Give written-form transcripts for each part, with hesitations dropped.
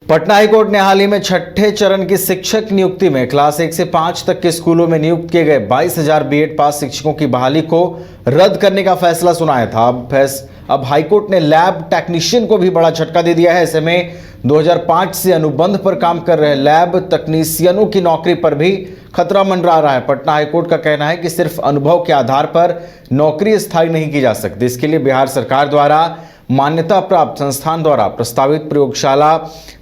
Patna high court ने हाल ही में छठे चरण की शिक्षक नियुक्ति में क्लास 1 से 5 तक के स्कूलों में नियुक्त किए गए 22,000 बीएड पास शिक्षकों की बहाली को रद्द करने का फैसला सुनाया था। अब हाईकोर्ट ने लैब टेक्नीशियन को भी बड़ा झटका दे दिया है। ऐसे में 2005 से अनुबंध पर काम कर रहे लैब तकनीशियनों की नौकरी पर भी खतरा मंडरा रहा है। पटना हाईकोर्ट का कहना है कि सिर्फ अनुभव के आधार पर नौकरी स्थायी नहीं की जा सकती। इसके लिए बिहार सरकार द्वारा मान्यता प्राप्त संस्थान द्वारा प्रस्तावित प्रयोगशाला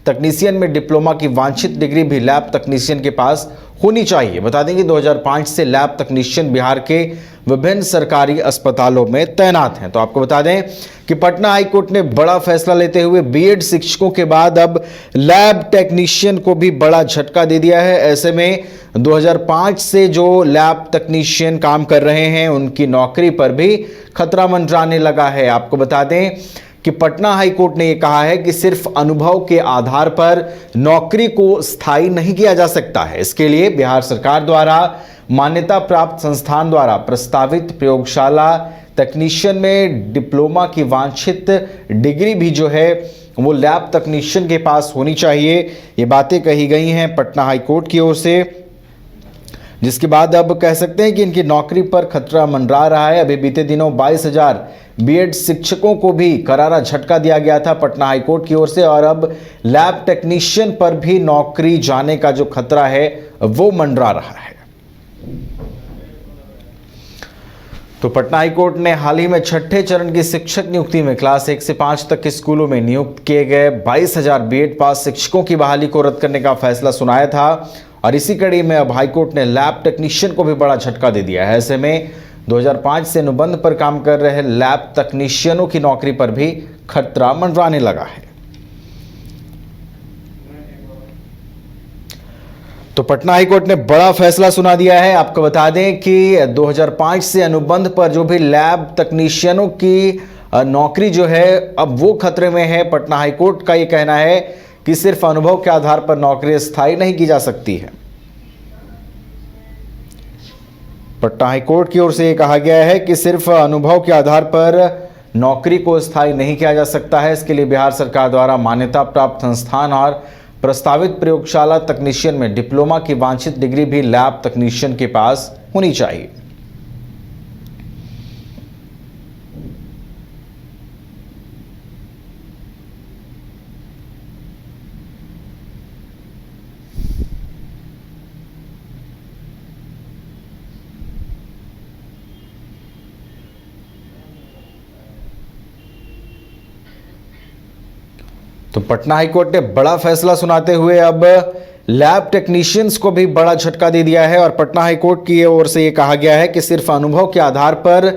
तकनीशियन में डिप्लोमा की वांछित डिग्री भी लैब तकनीशियन के पास होनी चाहिए। बता दें कि 2005 से लैब तकनीशियन बिहार के विभिन्न सरकारी अस्पतालों में तैनात हैं। तो आपको बता दें कि पटना हाईकोर्ट ने बड़ा फैसला लेते हुए बीएड शिक्षकों के बाद अब लैब टेक्नीशियन को भी बड़ा झटका दे दिया है। ऐसे में 2005 से जो लैब तकनीशियन काम कर रहे हैं उनकी नौकरी पर भी खतरा मंडराने लगा है। आपको बता दें कि पटना हाईकोर्ट ने यह कहा है कि सिर्फ अनुभव के आधार पर नौकरी को स्थायी नहीं किया जा सकता है। इसके लिए बिहार सरकार द्वारा मान्यता प्राप्त संस्थान द्वारा प्रस्तावित प्रयोगशाला तकनीशियन में डिप्लोमा की वांछित डिग्री भी जो है वो लैब तकनीशियन के पास होनी चाहिए। ये बातें कही गई हैं पटना हाईकोर्ट की ओर से, जिसके बाद अब कह सकते हैं कि इनकी नौकरी पर खतरा मंडरा रहा है। अभी बीते दिनों 22,000 बीएड शिक्षकों को भी करारा झटका दिया गया था पटना हाईकोर्ट की ओर से, और अब लैब टेक्नीशियन पर भी नौकरी जाने का जो खतरा है वो मंडरा रहा है। तो पटना हाईकोर्ट ने हाल ही में छठे चरण की शिक्षक नियुक्ति में क्लास 1 से 5 तक के स्कूलों में नियुक्त किए गए 22,000 बीएड पास शिक्षकों की बहाली को रद्द करने का फैसला सुनाया था, और इसी कड़ी में अब हाईकोर्ट ने लैब टेक्नीशियन को भी बड़ा झटका दे दिया है। ऐसे में 2005 से अनुबंध पर काम कर रहे लैब तकनीशियनों की नौकरी पर भी खतरा मंडराने लगा है। तो पटना हाईकोर्ट ने बड़ा फैसला सुना दिया है। आपको बता दें कि 2005 से अनुबंध पर जो भी लैब तकनीशियनों की नौकरी जो है अब वो खतरे में है। पटना हाईकोर्ट का ये कहना है कि सिर्फ अनुभव के आधार पर नौकरी स्थायी नहीं की जा सकती है। पटना हाईकोर्ट की ओर से यह कहा गया है कि सिर्फ अनुभव के आधार पर नौकरी को स्थायी नहीं किया जा सकता है। इसके लिए बिहार सरकार द्वारा मान्यता प्राप्त संस्थान और प्रस्तावित प्रयोगशाला तकनीशियन में डिप्लोमा की वांछित डिग्री भी लैब तकनीशियन के पास होनी चाहिए। तो पटना हाईकोर्ट ने बड़ा फैसला सुनाते हुए अब लैब टेक्नीशियंस को भी बड़ा झटका दे दिया है, और पटना हाईकोर्ट की ओर से ये कहा गया है कि सिर्फ अनुभव के आधार पर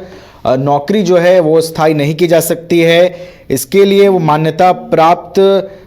नौकरी जो है वो स्थायी नहीं की जा सकती है। इसके लिए वो मान्यता प्राप्त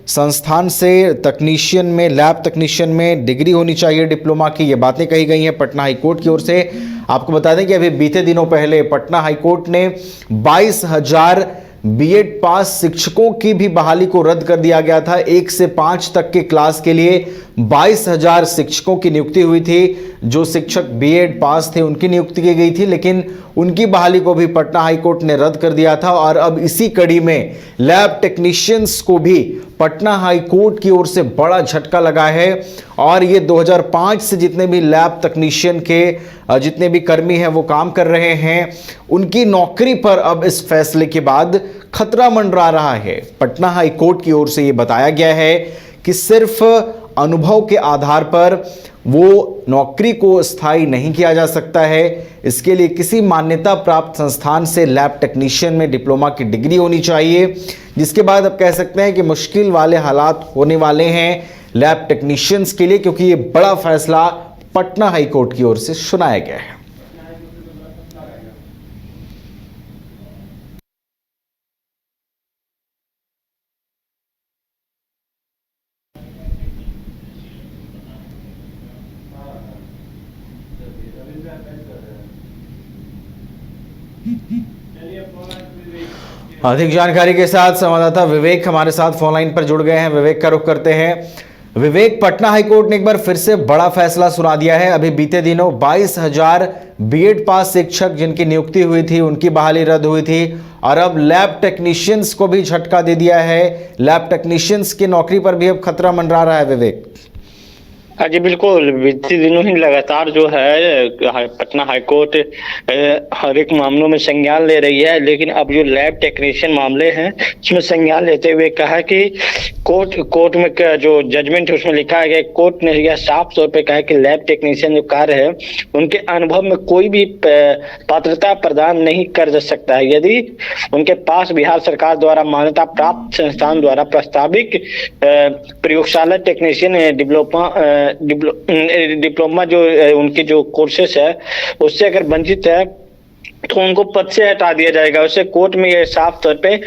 संस्थान से तकनीशियन में लैब तकनीशियन में डिग्री होनी चाहिए डिप्लोमा की। ये बातें कही गई हैं पटना हाईकोर्ट की ओर से। आपको बता दें कि अभी बीते दिनों पहले पटना हाईकोर्ट ने 22,000 बीएड पास शिक्षकों की भी बहाली को रद्द कर दिया गया था। 1 से 5 तक के क्लास के लिए 22,000 शिक्षकों की नियुक्ति हुई थी। जो शिक्षक बीएड पास थे उनकी नियुक्ति की गई थी, लेकिन उनकी बहाली को भी पटना हाईकोर्ट ने रद्द कर दिया था। और अब इसी कड़ी में लैब टेक्नीशियंस को भी पटना हाईकोर्ट की ओर से बड़ा झटका लगा है, और ये 2005 से जितने भी लैब तकनीशियन के जितने भी कर्मी हैं वो काम कर रहे हैं, उनकी नौकरी पर अब इस फैसले के बाद खतरा मंडरा रहा है। पटना हाईकोर्ट की ओर से ये बताया गया है कि सिर्फ अनुभव के आधार पर वो नौकरी को स्थायी नहीं किया जा सकता है। इसके लिए किसी मान्यता प्राप्त संस्थान से लैब टेक्नीशियन में डिप्लोमा की डिग्री होनी चाहिए, जिसके बाद अब कह सकते हैं कि मुश्किल वाले हालात होने वाले हैं लैब टेक्नीशियंस के लिए, क्योंकि ये बड़ा फैसला पटना हाईकोर्ट की ओर से सुनाया गया है। अधिक जानकारी के साथ संवाददाता विवेक हमारे साथ फोन लाइन पर जुड़ गए हैं। विवेक का रुख करते हैं। विवेक, पटना हाईकोर्ट ने एक बार फिर से बड़ा फैसला सुना दिया है। अभी बीते दिनों 22,000 बीएड पास शिक्षक जिनकी नियुक्ति हुई थी उनकी बहाली रद्द हुई थी और अब लैब टेक्नीशियंस को भी झटका दे दिया है। लैब टेक्नीशियंस की नौकरी पर भी अब खतरा मंडरा रहा है। विवेक, हाँ जी बिल्कुल, बीते दिनों ही लगातार जो है पटना हाईकोर्ट हर एक मामलों में संज्ञान ले रही है, लेकिन अब जो लैब टेक्नीशियन मामले हैं उसमें संज्ञान लेते हुए कहा कि कोर्ट में जो जजमेंट है उसमें लिखा है कि कोर्ट ने यह साफ तौर पे कहा है कि लैब टेक्नीशियन जो कार्य है उनके अनुभव में कोई भी पात्रता प्रदान नहीं कर सकता है यदि उनके पास बिहार सरकार द्वारा मान्यता प्राप्त संस्थान द्वारा प्रस्तावित प्रयोगशाला टेक्नीशियन डिप्लोमा जो उनके जो कोर्सेस है उससे अगर वंचित है तो उनको पद से हटा दिया जाएगा। उसे कोर्ट में ये साफ तौर पे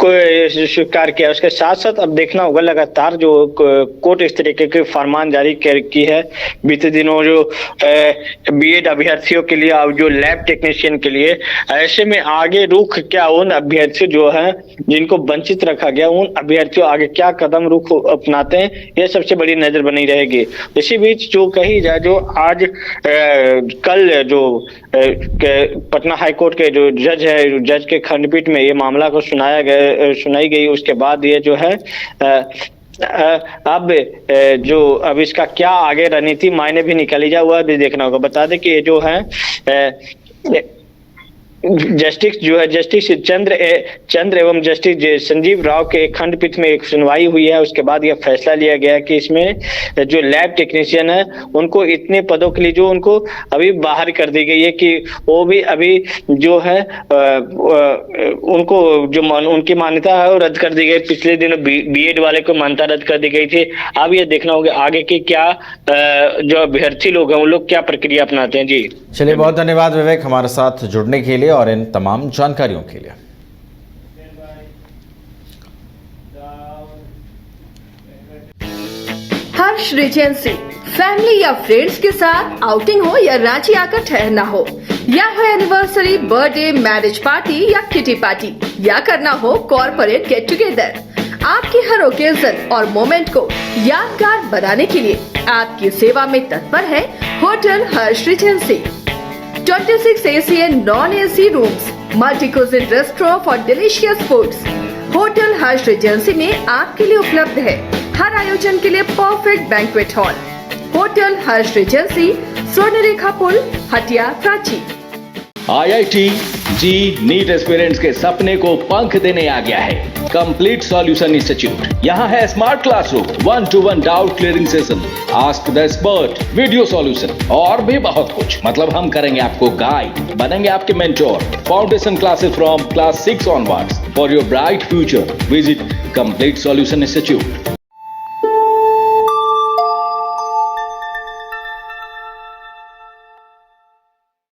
स्वीकार किया। उसके साथ साथ अब देखना होगा लगातार जो कोर्ट इस तरीके के फरमान जारी की है बीते दिनों जो बीएड अभ्यर्थियों के लिए अब जो लैब टेक्नीशियन के लिए, ऐसे में आगे रुख क्या उन अभ्यर्थियों जो है जिनको वंचित रखा गया उन अभ्यर्थियों आगे क्या कदम रुख अपनाते हैं, यह सबसे बड़ी नजर बनी रहेगी। इसी बीच जो कही जाए जो आज कल जो पटना हाईकोर्ट के जो जज है, जज के खंडपीठ में ये मामला को सुनाई गई, उसके बाद ये जो है अब इसका क्या आगे रणनीति मायने भी निकाली जाए हुआ भी देखना होगा। बता दें कि ये जो है जस्टिस जो है जस्टिस चंद्र एवं जस्टिस संजीव राव के खंडपीठ में एक सुनवाई हुई है। उसके बाद यह फैसला लिया गया कि इसमें जो लैब टेक्नीशियन है उनको इतने पदों के लिए जो उनको अभी बाहर कर दी गई है कि वो भी अभी जो है उनको जो उनकी मान्यता है वो रद्द कर दी गई। पिछले दिनों बीएड वाले को मान्यता रद्द कर दी गई थी। अब ये देखना होगा आगे की क्या जो अभ्यर्थी लोग हैं वो लोग क्या प्रक्रिया अपनाते हैं। जी चलिए, बहुत धन्यवाद विवेक हमारे साथ जुड़ने के लिए और इन तमाम जानकारियों के लिए। हर्ष रिजेंसी फैमिली या फ्रेंड्स के साथ आउटिंग हो या रांची आकर ठहरना हो या हो एनिवर्सरी, बर्थडे, मैरिज पार्टी या किटी पार्टी या करना हो कॉर्पोरेट गेट टुगेदर, आपकी हर ओकेजन और मोमेंट को यादगार बनाने के लिए आपकी सेवा में तत्पर है hotel Harsh Regency. 26 AC and non-AC rooms, multi-cuisine restaurant for delicious foods। Hotel Harsh Regency में आपके लिए उपलब्ध है हर आयोजन के लिए परफेक्ट बैंक्वेट हॉल। होटल हर्ष रिजेंसी, स्वर्णरेखा पुल, हटिया, रांची। IIT जी नीट एस्पिरेंट्स के सपने को पंख देने आ गया है कंप्लीट सॉल्यूशन इंस्टीट्यूट। यहाँ है smart classroom, 1-to-1 doubt clearing session, ask the expert, video solution और भी बहुत कुछ। मतलब हम करेंगे आपको गाइड, बनेंगे आपके mentor. Foundation classes from class 6 onwards for your bright future. Visit complete solution institute.